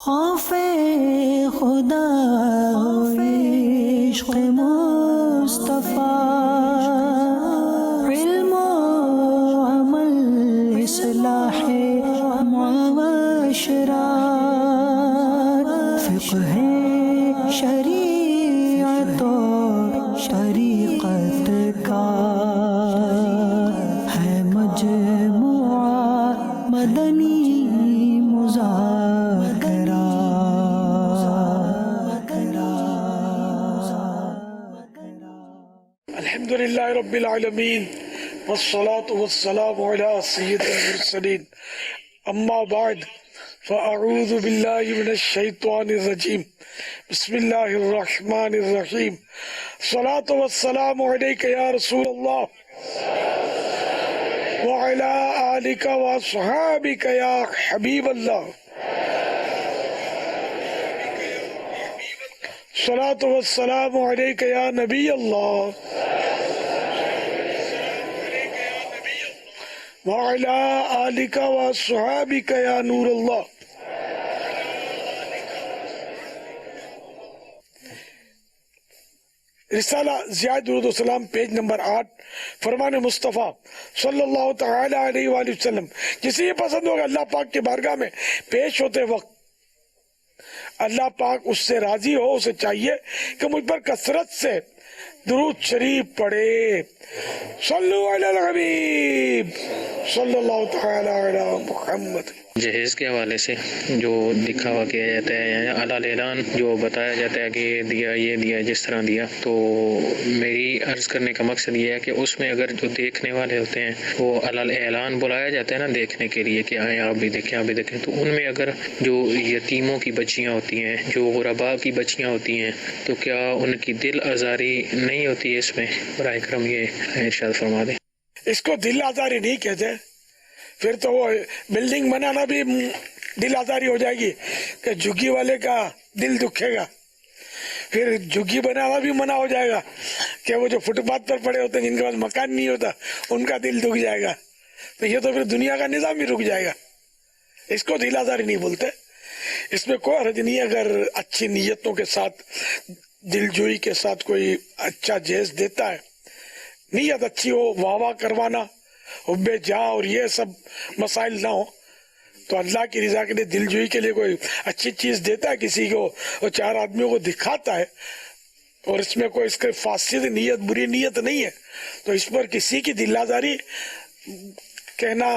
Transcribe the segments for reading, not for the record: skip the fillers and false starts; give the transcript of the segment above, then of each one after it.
خوف خدا عشق مصطفیٰ، علم و عمل اصلاح معاشرہ، فقہ شریعت و طریقت کا ہے مجموعہ مدنی الحمدللہ رب العالمین والصلاة والسلام علی سید المرسلین، اما بعد فاعوذ باللہ من الشیطان الرجیم، بسم اللہ الرحمن الرحیم، الصلاة والسلام علیک یا رسول اللہ وعلی آلک واصحابک یا حبیب اللہ، الصلاة والسلام علیک یا نبی اللہ وعلى آلك وصحابك يا نور اللہ۔ رسالہ ضیاء درود و سلام پیج نمبر 8، فرمان مصطفیٰ صلی اللہ تعالی علیہ وآلہ وسلم، جسے یہ پسند ہوگا اللہ پاک کے بارگاہ میں پیش ہوتے وقت اللہ پاک اس سے راضی ہو، اسے چاہیے کہ مجھ پر کثرت سے درود شریف پڑھے۔ صلو علی الحبیب صلی اللہ تعالی علی محمد۔ جہیز کے حوالے سے جو دکھاوا کیا جاتا ہے یا اعلیٰ اعلان جو بتایا جاتا ہے کہ یہ دیا یہ دیا جس طرح دیا، تو میری عرض کرنے کا مقصد یہ ہے کہ اس میں اگر جو دیکھنے والے ہوتے ہیں وہ اعلیٰ اعلان بلایا جاتا ہے نا دیکھنے کے لیے کہ آئیں آپ بھی دیکھیں آپ بھی دیکھیں، تو ان میں اگر جو یتیموں کی بچیاں ہوتی ہیں، جو غرباء کی بچیاں ہوتی ہیں، تو کیا ان کی دل آزاری نہیں ہوتی ہے؟ اس میں برائے کرم یہ ارشاد فرما دیں۔ اس کو دل آزاری نہیں کہتے، پھر تو وہ بلڈنگ بنانا بھی دل آزاری ہو جائے گی کہ جھگی والے کا دل دکھے گا، پھر جھگی بنانا بھی منع ہو جائے گا کہ وہ جو فٹ پاتھ پر پڑے ہوتے ہیں جن کے پاس مکان نہیں ہوتا ان کا دل دکھ جائے گا، تو یہ تو پھر دنیا کا نظام ہی رک جائے گا۔ اس کو دل آزاری نہیں بولتے، اس میں کوئی حرج نہیں اگر اچھی نیتوں کے ساتھ دل جوئی کے ساتھ کوئی اچھا جہیز دیتا ہے، نیت اچھی ہو، واہ واہ کروانا، حب جاں اور یہ سب مسائل نہ ہو، تو اللہ کی رضا کے لیے دل جوئی کے لیے کوئی اچھی چیز دیتا ہے کسی کو اور چار آدمیوں کو دکھاتا ہے، اور اس میں کوئی اس کے فاسد نیت بری نیت نہیں ہے، تو اس پر کسی کی دل آزاری کہنا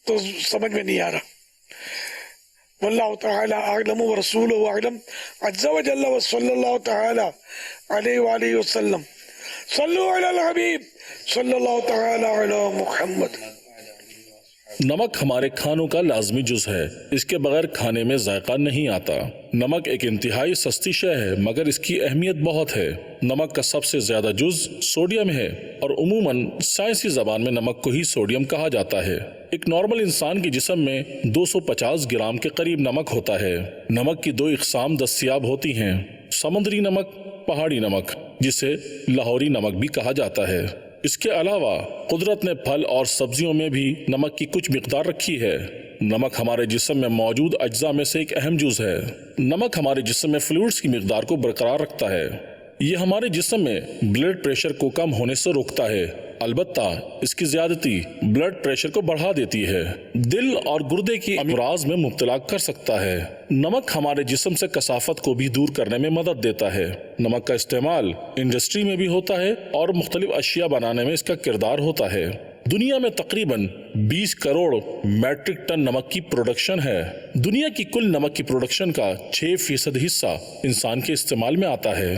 تو سمجھ میں نہیں آ رہا۔ واللہ تعالی اعلم ورسولہ اعلم عز وجل وصلی اللہ تعالی علیہ وآلہ وسلم۔ صلو علی الحبیب صلی اللہ تعالی علی محمد۔ نمک ہمارے کھانوں کا لازمی جز ہے، اس کے بغیر کھانے میں ذائقہ نہیں آتا۔ نمک ایک انتہائی سستی شے ہے مگر اس کی اہمیت بہت ہے۔ نمک کا سب سے زیادہ جز سوڈیم ہے اور عموماً سائنسی زبان میں نمک کو ہی سوڈیم کہا جاتا ہے۔ ایک نارمل انسان کے جسم میں 250 گرام کے قریب نمک ہوتا ہے۔ نمک کی 2 اقسام دستیاب ہوتی ہیں، سمندری نمک، پہاڑی نمک، جسے لاہوری نمک بھی کہا جاتا ہے۔ اس کے علاوہ قدرت نے پھل اور سبزیوں میں بھی نمک کی کچھ مقدار رکھی ہے۔ نمک ہمارے جسم میں موجود اجزاء میں سے ایک اہم جز ہے۔ نمک ہمارے جسم میں فلوئڈز کی مقدار کو برقرار رکھتا ہے۔ یہ ہمارے جسم میں بلڈ پریشر کو کم ہونے سے روکتا ہے، البتہ اس کی زیادتی بلڈ پریشر کو بڑھا دیتی ہے، دل اور گردے کی امراض میں مبتلا کر سکتا ہے۔ نمک ہمارے جسم سے کثافت کو بھی دور کرنے میں مدد دیتا ہے۔ نمک کا استعمال انڈسٹری میں بھی ہوتا ہے اور مختلف اشیاء بنانے میں اس کا کردار ہوتا ہے۔ دنیا میں تقریباً 20 کروڑ میٹرک ٹن نمک کی پروڈکشن ہے۔ دنیا کی کل نمک کی پروڈکشن کا 6% حصہ انسان کے استعمال میں آتا ہے۔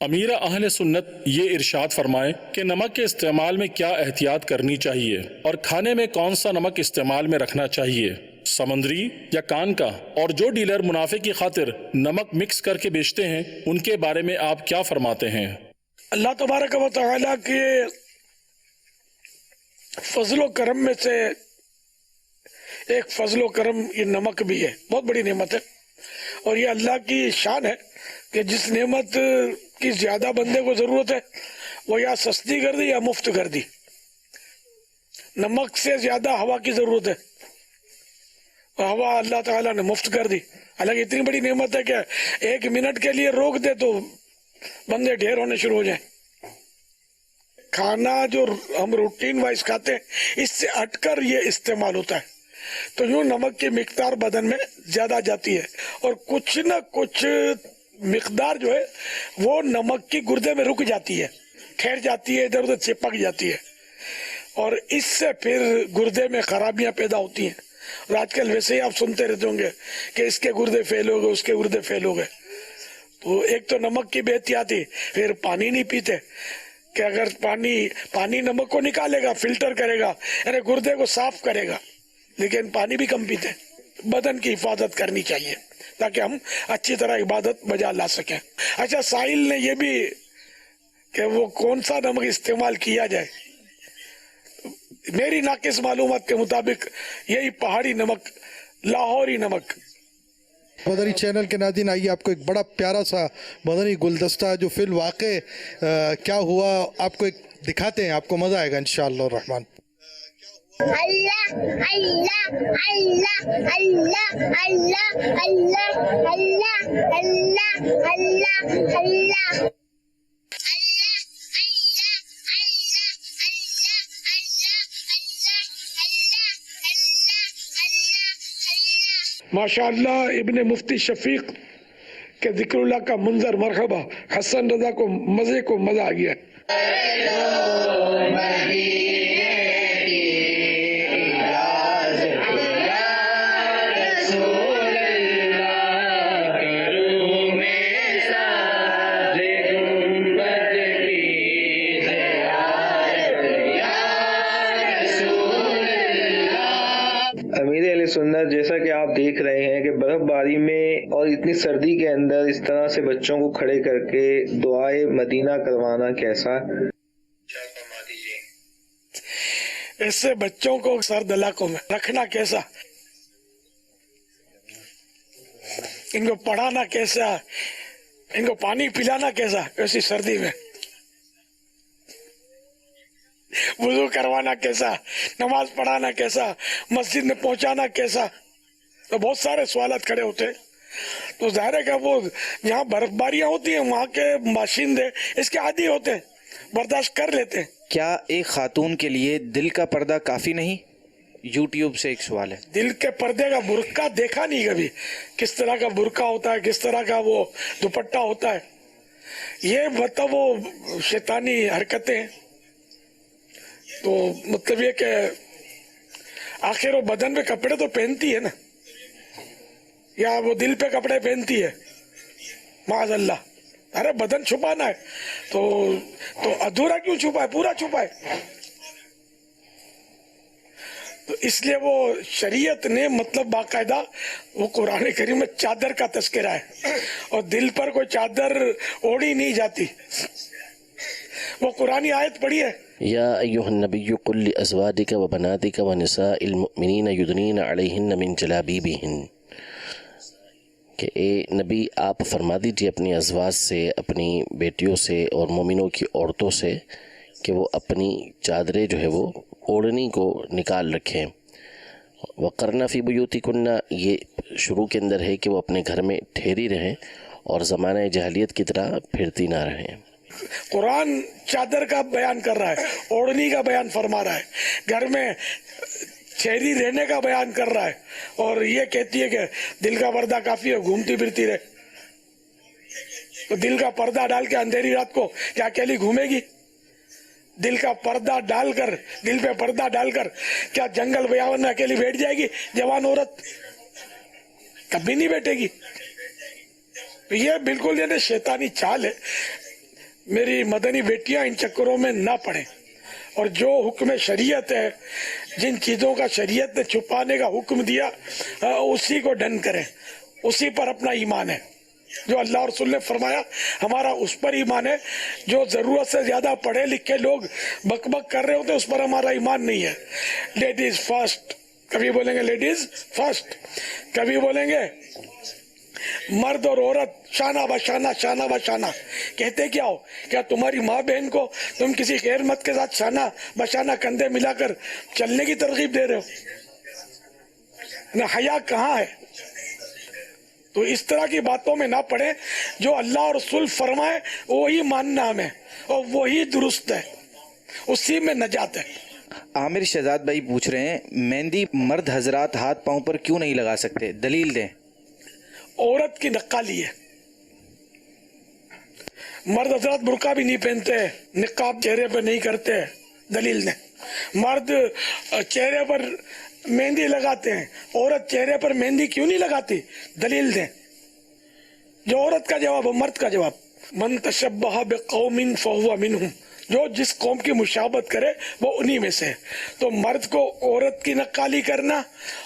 امیر اہل سنت یہ ارشاد فرمائے کہ نمک کے استعمال میں کیا احتیاط کرنی چاہیے اور کھانے میں کون سا نمک استعمال میں رکھنا چاہیے، سمندری یا کان کا، اور جو ڈیلر منافع کی خاطر نمک مکس کر کے بیچتے ہیں ان کے بارے میں آپ کیا فرماتے ہیں؟ اللہ تبارک و تعالیٰ کے فضل و کرم میں سے ایک فضل و کرم یہ نمک بھی ہے، بہت بڑی نعمت ہے، اور یہ اللہ کی شان ہے کہ جس نعمت کی زیادہ بندے کو ضرورت ہے وہ یا سستی کر دی یا مفت کر دی۔ نمک سے زیادہ ہوا کی ضرورت ہے، ہوا اللہ تعالیٰ نے مفت کر دی. حالانکہ اتنی بڑی نعمت ہے کہ 1 منٹ کے لیے روک دے تو بندے ڈھیر ہونے شروع ہو جائیں. کھانا جو ہم روٹین وائز کھاتے ہیں اس سے ہٹ کر یہ استعمال ہوتا ہے تو یوں نمک کی مقدار بدن میں زیادہ جاتی ہے اور کچھ نہ کچھ مقدار جو ہے وہ نمک کی گردے میں رک جاتی ہے, ٹھہر جاتی ہے, ادھر ادھر چپک جاتی ہے اور اس سے پھر گردے میں خرابیاں پیدا ہوتی ہیں. اور آج کل ویسے ہی آپ سنتے رہتے ہوں گے کہ اس کے گردے فیل ہو گئے, اس کے گردے فیل ہو گئے. تو ایک تو نمک کی بے احتیاطی, پھر پانی نہیں پیتے کہ اگر پانی نمک کو نکالے گا, فلٹر کرے گا, یعنی گردے کو صاف کرے گا, لیکن پانی بھی کم پیتے. بدن کی حفاظت کرنی چاہیے تاکہ ہم اچھی طرح عبادت بجا لا سکیں. اچھا, ساحل نے یہ بھی کہ وہ کون سا نمک استعمال کیا جائے, میری ناقص معلومات کے مطابق یہی پہاڑی نمک, لاہوری نمک. مدنی چینل کے ناظرین, آئیے آپ کو ایک بڑا پیارا سا مدنی گلدستہ جو فی الواقع کیا ہوا آپ کو ایک دکھاتے ہیں, آپ کو مزہ آئے گا انشاءاللہ الرحمن. اللہ اللہ اللہ اللہ اللہ اللہ اللہ اللہ اللہ اللہ ماشاءاللہ ابن مفتی شفیق کے ذکر اللہ کا منظر, مرحبا. حسن رضا کو مزے کو مزہ آ گیا. امیر اہل سنت, جیسا کہ آپ دیکھ رہے ہیں کہ برف باری میں اور اتنی سردی کے اندر اس طرح سے بچوں کو کھڑے کر کے دعائے مدینہ کروانا کیسا؟ ایسے بچوں کو سرد علاقوں میں رکھنا کیسا, ان کو پڑھانا کیسا, ان کو پانی پلانا کیسا ایسی سردی میں, وضو کروانا کیسا, نماز پڑھانا کیسا, مسجد میں پہنچانا کیسا. تو بہت سارے سوالات کھڑے ہوتے ہیں. تو ظاہر ہے کہ وہ جہاں برف باریاں ہوتی ہیں وہاں کے باشندے اس کے عادی ہوتے ہیں, برداشت کر لیتے ہیں. کیا ایک خاتون کے لیے دل کا پردہ کافی نہیں؟ یوٹیوب سے ایک سوال ہے. دل کے پردے کا برقع دیکھا نہیں کبھی, کس طرح کا برقع ہوتا ہے, کس طرح کا وہ دوپٹہ ہوتا ہے. یہ مطلب وہ شیطانی حرکتیں ہیں. تو مطلب یہ کہ آخر وہ بدن پہ کپڑے تو پہنتی ہے نا, یا وہ دل پہ کپڑے پہنتی ہے, معاذ اللہ. ارے بدن چھپانا ہے تو ادھورا کیوں چھپائے, پورا چھپائے. تو اس لیے وہ شریعت نے مطلب باقاعدہ وہ قرآن کریم میں چادر کا تذکرہ ہے اور دل پر کوئی چادر اوڑھی نہیں جاتی. وہ قرآنی آیت پڑھی ہے, یا ایہا النبی قل لازواجک وبناتک ونساء المؤمنین یدنین علیہن من جلابیبہن, کہ اے نبی آپ فرما دیجئے اپنی ازواج سے, اپنی بیٹیوں سے اور مومنوں کی عورتوں سے کہ وہ اپنی چادریں جو ہے وہ اوڑھنی کو نکال رکھیں. وقرن فی بیوتکن, یہ شروع کے اندر ہے کہ وہ اپنے گھر میں ٹھہری رہیں اور زمانہ جاہلیت کی طرح پھرتی نہ رہیں. قرآن چادر کا بیان کر رہا ہے, اوڑھنی کا بیان فرما رہا ہے, گھر میں ٹھہری رہنے کا بیان کر رہا ہے. اور یہ کہتی ہے کہ دل کا پردہ کافی ہے, گھومتی پھرتی رہے. تو دل کا پردہ ڈال کے اندھیری رات کو کیا اکیلی گھومے گی؟ دل کا پردہ ڈال کر, دل پہ پردہ ڈال کر کیا جنگل بیابان میں اکیلی بیٹھ جائے گی جوان عورت؟ کبھی نہیں بیٹھے گی. یہ بالکل یعنی شیطانی چال ہے. میری مدنی بیٹیاں ان چکروں میں نہ پڑیں, اور جو حکم شریعت ہے, جن چیزوں کا شریعت نے چھپانے کا حکم دیا اسی کو ڈن کریں, اسی پر اپنا ایمان ہے. جو اللہ اور رسول نے فرمایا ہمارا اس پر ایمان ہے. جو ضرورت سے زیادہ پڑھے لکھے لوگ بک بک کر رہے ہوتے ہیں اس پر ہمارا ایمان نہیں ہے. لیڈیز فرسٹ, کبھی بولیں گے لیڈیز فرسٹ, کبھی بولیں گے مرد اور عورت شانہ بشانہ, شانہ بشانہ. کہتے کیا ہو, کیا تمہاری ماں بہن کو تم کسی غیر مرد کے ساتھ شانہ بشانہ کندھے ملا کر چلنے کی ترغیب دے رہے ہو؟ نہ حیا کہاں ہے. تو اس طرح کی باتوں میں نہ پڑے. جو اللہ اور رسول فرمائے وہی ماننا ہمیں اور وہی درست ہے, اسی میں نجات ہے. عامر شہزاد بھائی پوچھ رہے ہیں مہندی مرد حضرات ہاتھ پاؤں پر کیوں نہیں لگا سکتے, دلیل دیں. عورت کی نقالی ہے. مرد حضرات برقع بھی نہیں پہنتے, نقاب چہرے پر نہیں کرتے, دلیل دیں. مرد چہرے پر مہندی لگاتے ہیں, عورت چہرے پر مہندی کیوں نہیں لگاتی, دلیل دیں. جو عورت کا جواب مرد کا جواب. من تشبہ بقوم فہو منہم, جو جس قوم کی مشابہت کرے وہ انہی میں سے ہے. تو مرد کو عورت کی نقالی کرنا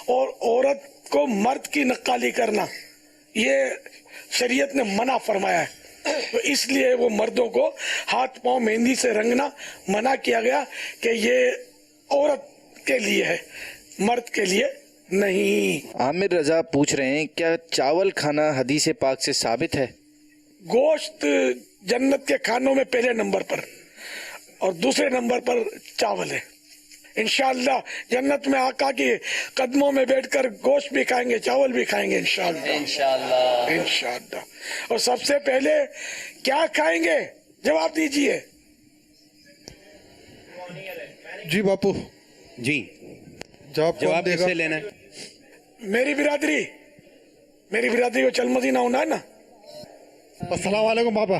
اور عورت کو مرد کی نقالی کرنا یہ شریعت نے منع فرمایا ہے. تو اس لیے وہ مردوں کو ہاتھ پاؤں مہندی سے رنگنا منع کیا گیا کہ یہ عورت کے لیے ہے, مرد کے لیے نہیں. عامر رضا پوچھ رہے ہیں کیا چاول کھانا حدیث پاک سے ثابت ہے؟ گوشت جنت کے کھانوں میں پہلے نمبر پر اور دوسرے نمبر پر چاول ہے. انشاءاللہ جنت میں آقا کے قدموں میں بیٹھ کر گوشت بھی کھائیں گے, چاول بھی کھائیں گے انشاءاللہ. اور سب سے پہلے کیا کھائیں گے, جواب دیجئے. جی باپو, جی جواب دے گا. لینا ہے. میری برادری کو چل مدینہ ہونا ہے نا. السلام علیکم بابا.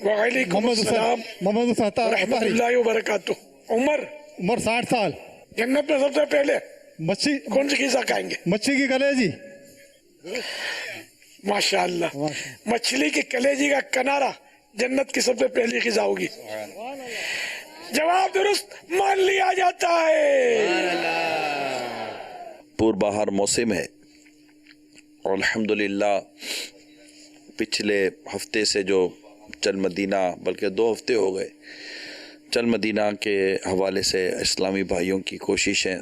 وعلیکم السلام محمد ورحمۃ اللہ وبرکاتہ. عمر 60 سال. جنت میں سب سے پہلے مچھی کون سی غذا کھائیں گے؟ مچھی کی کلیجی. ماشاءاللہ, مچھلی کی کلیجی کا کنارہ جنت کی سب سے پہلی غذا ہوگی. جواب درست مان لیا جاتا ہے. پور بہار موسم ہے اور الحمدللہ پچھلے ہفتے سے جو چل مدینہ, بلکہ 2 ہفتے ہو گئے, چل مدینہ کے حوالے سے اسلامی بھائیوں کی کوششیں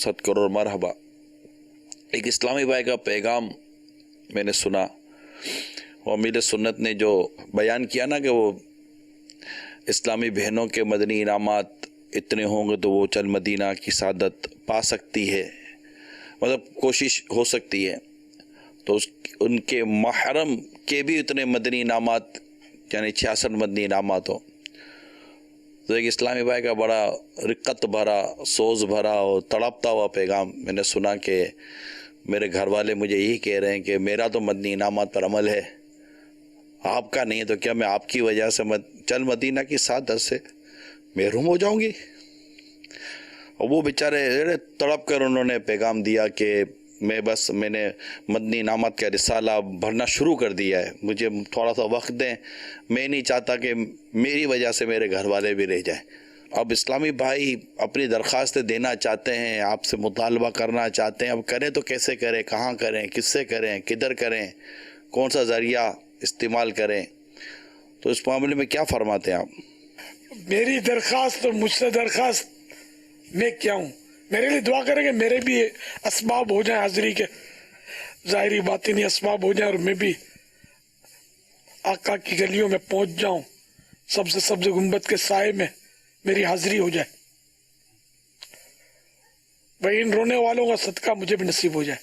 7 کروڑ مرحبا. ایک اسلامی بھائی کا پیغام میں نے سنا, اور امیر سنت نے جو بیان کیا نا کہ وہ اسلامی بہنوں کے مدنی انعامات اتنے ہوں گے تو وہ چل مدینہ کی سعادت پا سکتی ہے, مطلب کوشش ہو سکتی ہے. تو ان کے محرم کے بھی اتنے مدنی انعامات, یعنی 66 مدنی انعامات ہوں. تو ایک اسلامی بھائی کا بڑا رقت بھرا, سوز بھرا اور تڑپتا ہوا پیغام میں نے سنا کہ میرے گھر والے مجھے یہی کہہ رہے ہیں کہ میرا تو مدنی انعامات پر عمل ہے, آپ کا نہیں ہے, تو کیا میں آپ کی وجہ سے چل مدینہ کی سعادت سے محروم ہو جاؤں گی. اور وہ بیچارے تڑپ کر انہوں نے پیغام دیا کہ میں نے مدنی انعامات کا رسالہ بھرنا شروع کر دیا ہے, مجھے تھوڑا سا وقت دیں, میں نہیں چاہتا کہ میری وجہ سے میرے گھر والے بھی رہ جائیں. اب اسلامی بھائی اپنی درخواستیں دینا چاہتے ہیں, آپ سے مطالبہ کرنا چاہتے ہیں, اب کریں تو کیسے کریں, کہاں کریں, کس سے کریں, کدھر کریں, کون سا ذریعہ استعمال کریں, تو اس معاملے میں کیا فرماتے ہیں آپ؟ میری درخواست اور مجھ سے درخواست میں کیا ہوں, میرے لیے دعا کریں کہ میرے بھی اسباب ہو جائیں حاضری کے, ظاہری باطنی اسباب ہو جائیں اور میں بھی آقا کی گلیوں میں پہنچ جاؤں, سبز گنبد کے سائے میں میری حاضری ہو جائے. بھائی ان رونے والوں کا صدقہ مجھے بھی نصیب ہو جائے.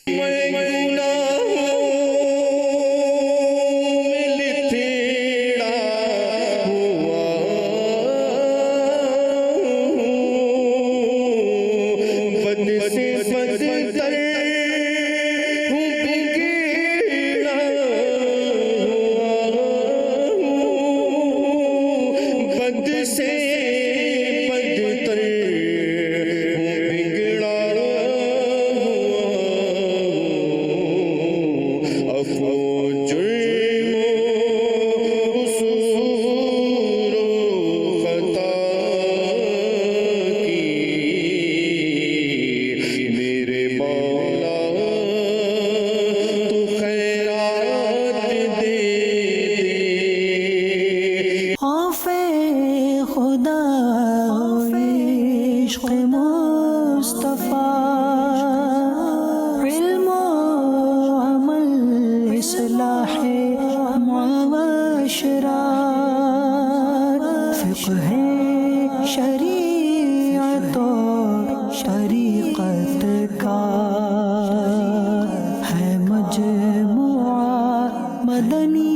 شریعت اور طریقت کا مدنی